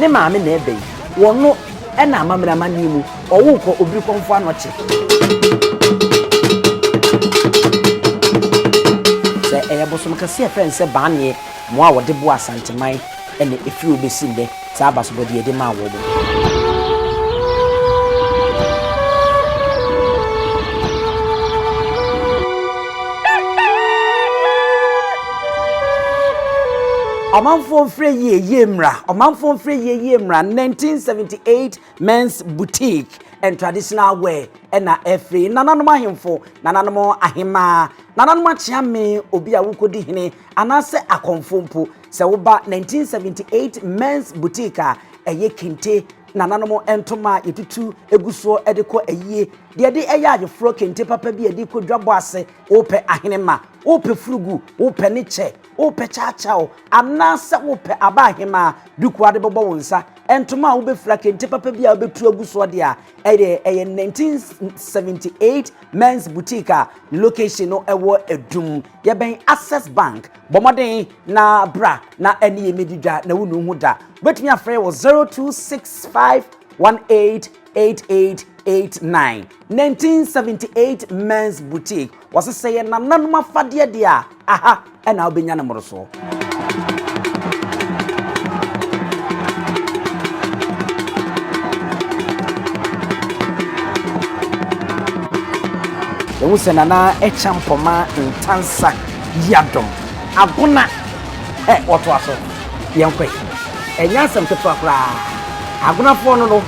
ne maame na ebe wono ena amamra mani mu owo ko obiri konfo anoche se bosom kase friend se baane mo a wode bo asanteman ene efiri obesinde sa abasobode ye de ma wo bo Omanfo mfre yemra 1978 men's boutique and traditional wear ena efre nananom ahemfo nananom ahema nananom achiame obi a wukodi hene anase akonfompo se woba 1978 men's boutique a eye kente nananom entoma yetutu eguso edeko eyie de de eya agefro kente papa bi edi ko dwabo ase ope ahenema ope furugu ope neche ope chachao anase ope abahema duku ade bobo wonsa entoma wo be fra kente papa bi a obetu eguso de a eye 1978 men's boutique a location no ewo edum ye ben Access Bank bomoden na bra na eni ye medidwa na wonu hu da betumi afre wo 0265188889 1978 men's boutique was say na nanuma fade de a aha ena obenya na moroso Ewusena na echampoma ntansa yadom Agona woto aso yenkwe enyasem keto akra Agona fo no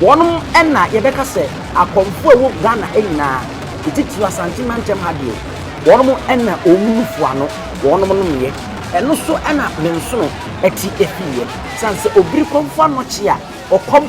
wonum ena yebeka se akomfo ewo Ghana enyina ititu asantima ntem hadio wonum ena omunufu ano wonum no mye eno so ena menso eti efiye sanse obiri komfo ano chia okom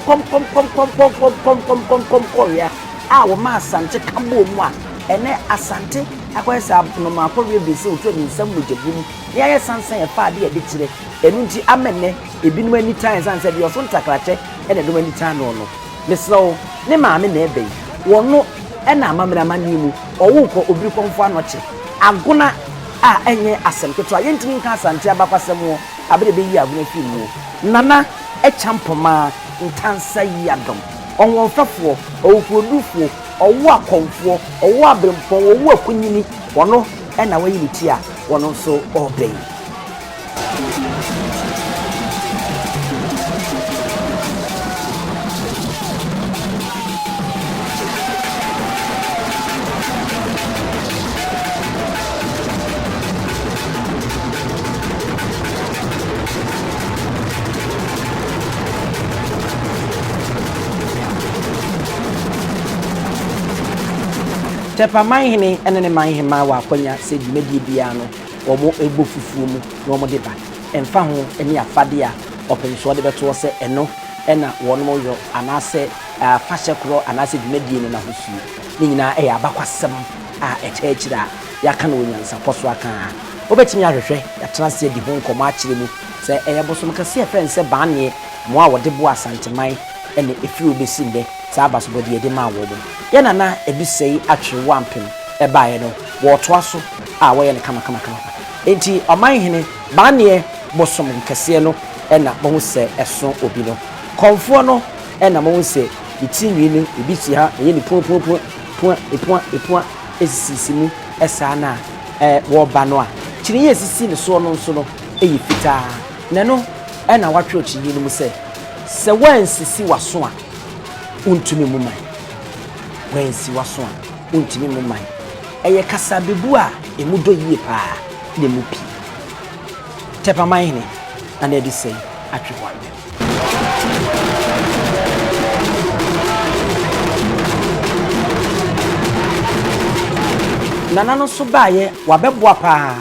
ya a wo ma asante kambo mu a ene asante akwesa no ma akɔre besi otu ni nsam mujebum ya ye sansan ye fa de ye kire enu nti amenne ebinum ani tan sansan de oso ntakrache ene dum ani tan no no meslo ne maame na ebe wono ena amamra mani mu owo ko obiri konfo anoche Agona a enye asem keto a yentimi nka asante abakwasem wo abere be yi Agona fi mu nana echampoma ntansa yadom onwo fafo owufodufuo owo akonfo owo abrempo owo akunyini wono ena wayi liti a wono so obey Tepa manhene ene ne manhema wa akonya se dwumadi bia no omo egbo fufuo mu na omo de ba emfa ho eni afade a openso de beto se eno ena wono yo anase fashe kro anase dwumadi ne na hosuo ni nyina abakwasem a echechira ya kana onyansapo so aka obetimi ahwehwe ya transe di ho nkomo akire mu se bosom kase friend se baane mo a wode bo asanteman ene efiri obesinde sa abasobode ye de ma wo bo ye nana ebisei atwe wampem ebae no wo to aso a wo ye ne kama enti omanhene baane bosom nkase no ena mo se eso obi no konfo no ena mo se itinwi no ebisi ha ye ni pon esisi mu esa na wo ba no a kire ye esisi ne so no nso no eyi fita ne no ena watwe ochi yi no mu se wansisi waso a untumi mu man wansi waso a untumi mu man eye kasa bebu a emudo yie pa de mu pi Tepa manhene na edi sei atwe wande nana no so baaye wabeboa pa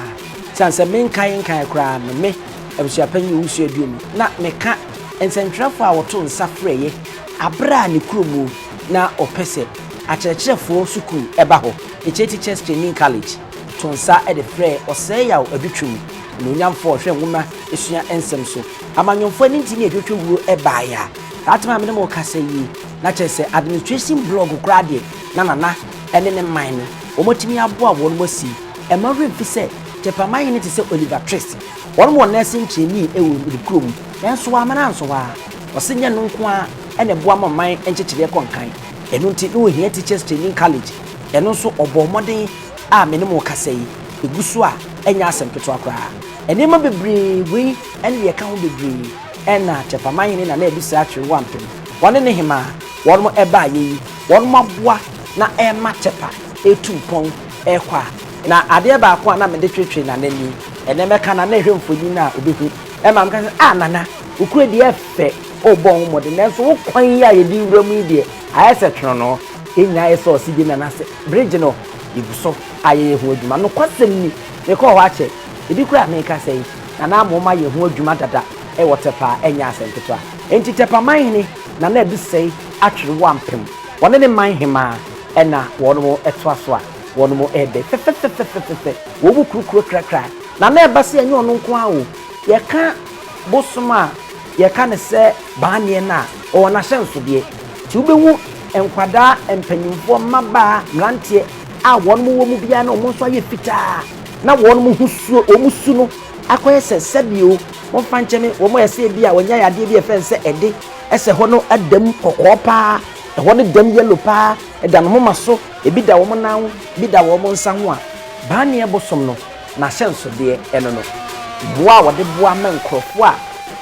sanse menkan kra me ebusua panyi wusu aduom na meka ensentwafo a woto nsafreye abra ne kromu na opese akyerɛkyerɛfo sukuu eba ho Teachers Training College tonsa e de frɛ Osei yaw adutwum no nyamfo hwɛ nwoma esua ensem so amanyomfo ni ntini adutwum wuro eba ya atema me mo kasa yi na kyerɛ administration blog grade na ene ne man no omotimi aboa wo no mosi e ma refi sɛ Tepa man ni te sɛ Oliver Twist won mo nursing trainee e wo krom nanso wa mana nso wa ɔsenya no nko a ɛna boa ma man enkyekere konkan ɛno nti no hia teachers training college ɛno nso ɔbɔ mmɔden a me ne mo kasa yi eguso a ɛnya asɛm ketewa koraa ɛnema bebree wi ɛne yɛ ka ho bebree ɛna Tepa man na ebi sa atwe wampem wɔne ne hema wɔn ɛba yi wɔn aboa na ɛma Tepa etu pon ɛkwa na adeɛ baako a na me de twetwe na nani ɛnɛ mɛka na na ehwe mfonyi na obehu ɛma me ka nana ukure de ɛfɛ obon mo de nanso wo kwan ya yedi wura mu de ayese twono no enya ayese osidi na na se bridge no iguso aye ho adwuma no kwasem ni me ko ho ache ebi kura me ka sei na na mo ma ye ho adwuma dada e Tepa enya asento a enti Tepa man ni na na ebi sei atwere wampem wone ne man hema ɛna wɔn mo ɛtoa so a wɔn mo ɛbɛ fefefefefefe wo bu kurukuru krakra na na ɛba se enyo no nko a wo ye ka bosoma ye ka ne se baanie na o na hyenso de ti ubehu enkwada empanyimfo maba mrantie a won mo wo mu bia na o mo so ye fitaa na won mo husuo o mu su no akoye se sebio mo fancheme wo mo ese bia wonya yade bia fen se ede ese ho no adam kokko pa e ho no dam yellow pa e da no mo maso e bi da wo mo nan bi da wo mo nsa ho a baanie bosom no na hyenso de eno no boa wode boa men krofo a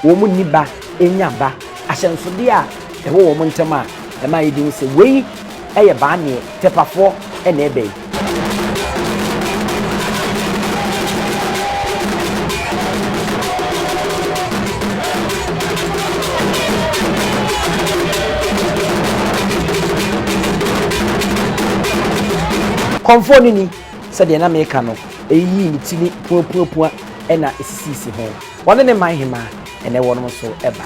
wo mu niba enyaba ahyensode a ewo wo mu ntem a e ma yidi se wei eye ba ne Tepafo e na ebe konfo ni se de na meka no eyi ni tini puapua e na esisi ho wone ne man hema ene wono so eba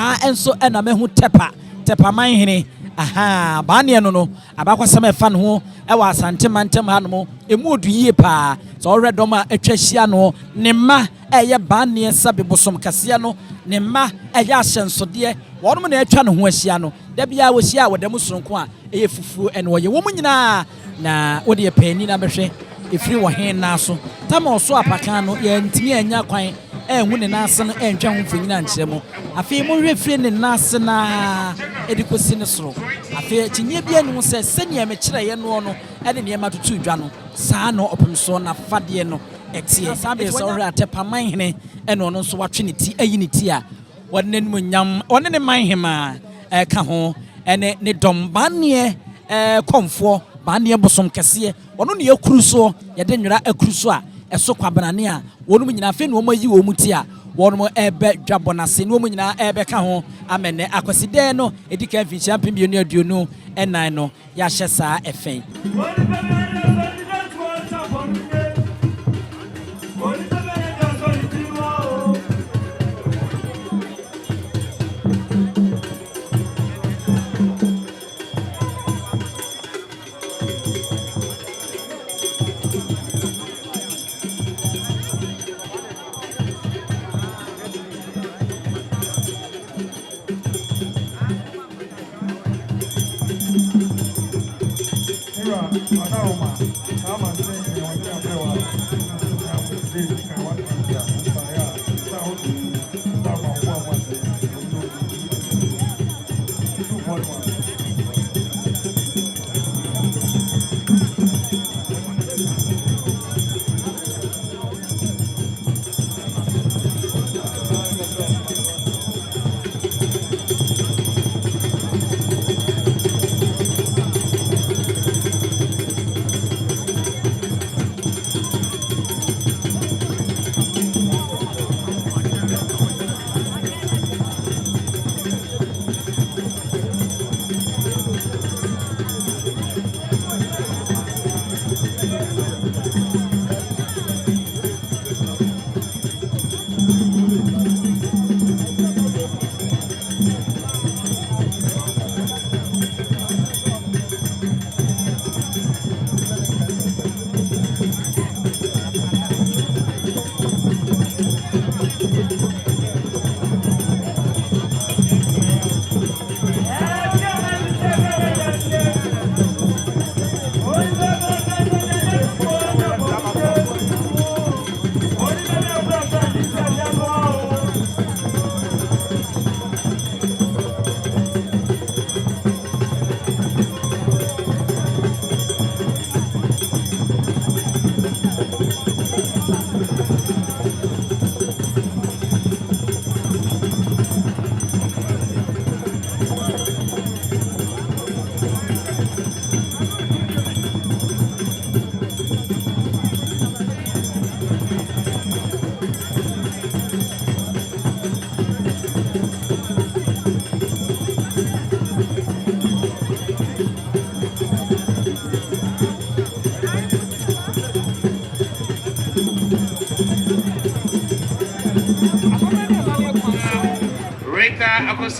saa enso ena mehu tepa manhene aha baane no abakwasem efa no ho e wa asante mantem ha no emu odu yie pa so already ma atwa hia no ne ma eye baane sabe bosom kase no ne ma eye ahyensode wonom na atwa no ho ahia no da bia wo hia wo dem sonko a eye fufuo ene wo ye wo nyina na wo de pani na behwe efiri wo hen na so tama so apaka no ye ntimi anya kwan enwu ne nase no entwa ho mfonyina nkyere mu afei mo hwe firi ne nase na edikosi ne soro afei kinye bia nu se senia me kire ye no no ene ne ma tutu dwa no saa no opemso na fade no etie sabe so hwe Tepa manhene ene ono so watwe ne ti ayi ne ti a wonne mu nyam wonne ne manhema ka ho ene ne dom baane komfo baane bosom kese ono ne yakuru so ye de nwera akuru so a eso kwabanane a wonum nyina fe no mayi wo muti a wonum ebe dwabonase no nyina ebe ka ho amene akwaside no edika fi champion bi no aduonu enan no ya hye saa efen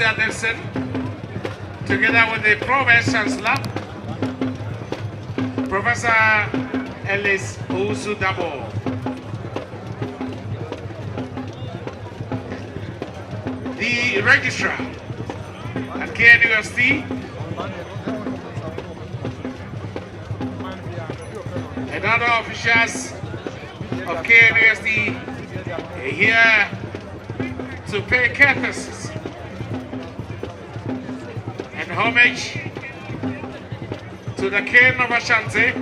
Anderson, together with the Provost Chancellor, Professor Ellis Ousudabo. The Registrar at KNUST, and other officials of KNUST are here to pay courtesies homage to the King of Ashanti.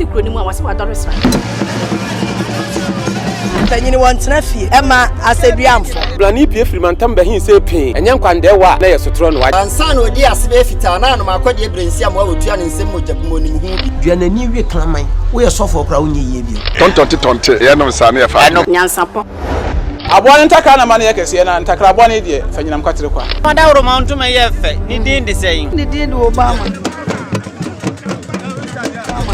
si kuro ni mu a wase wa dɔre sra Tanyini wantena fie ema aseduamfo blani pie frimantam bahin se pin enye nkwande wa na yesotro no wa ansa na odi asebe fita na no makɔde ebrensi am wa otua ne nsem mojabumoni mu hu duanani wie klaman wo ye sɔfo kra wo nye yie bi Tonte ye no sa na ye fa Nyansapo Abone ntaka na mane yakese na ntakra abone de fanyinam kwatere kwa Mada woro ma ntuma ye fe ni din de sey ni din de Obama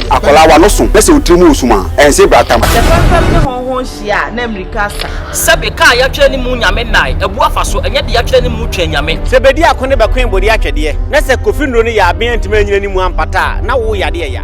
akola wa no so pese otrimu osuma ense bratam Tefam ne honhon hia na Amerika sa Sabe ka ya twa ni mu nyame nai ebu afa so enye de ya twa ni mu twa nyame se bedi akone be kwen bodi atwede na se kofi nro ni ya aben ntima nyina ni mu ampata na wo yade ya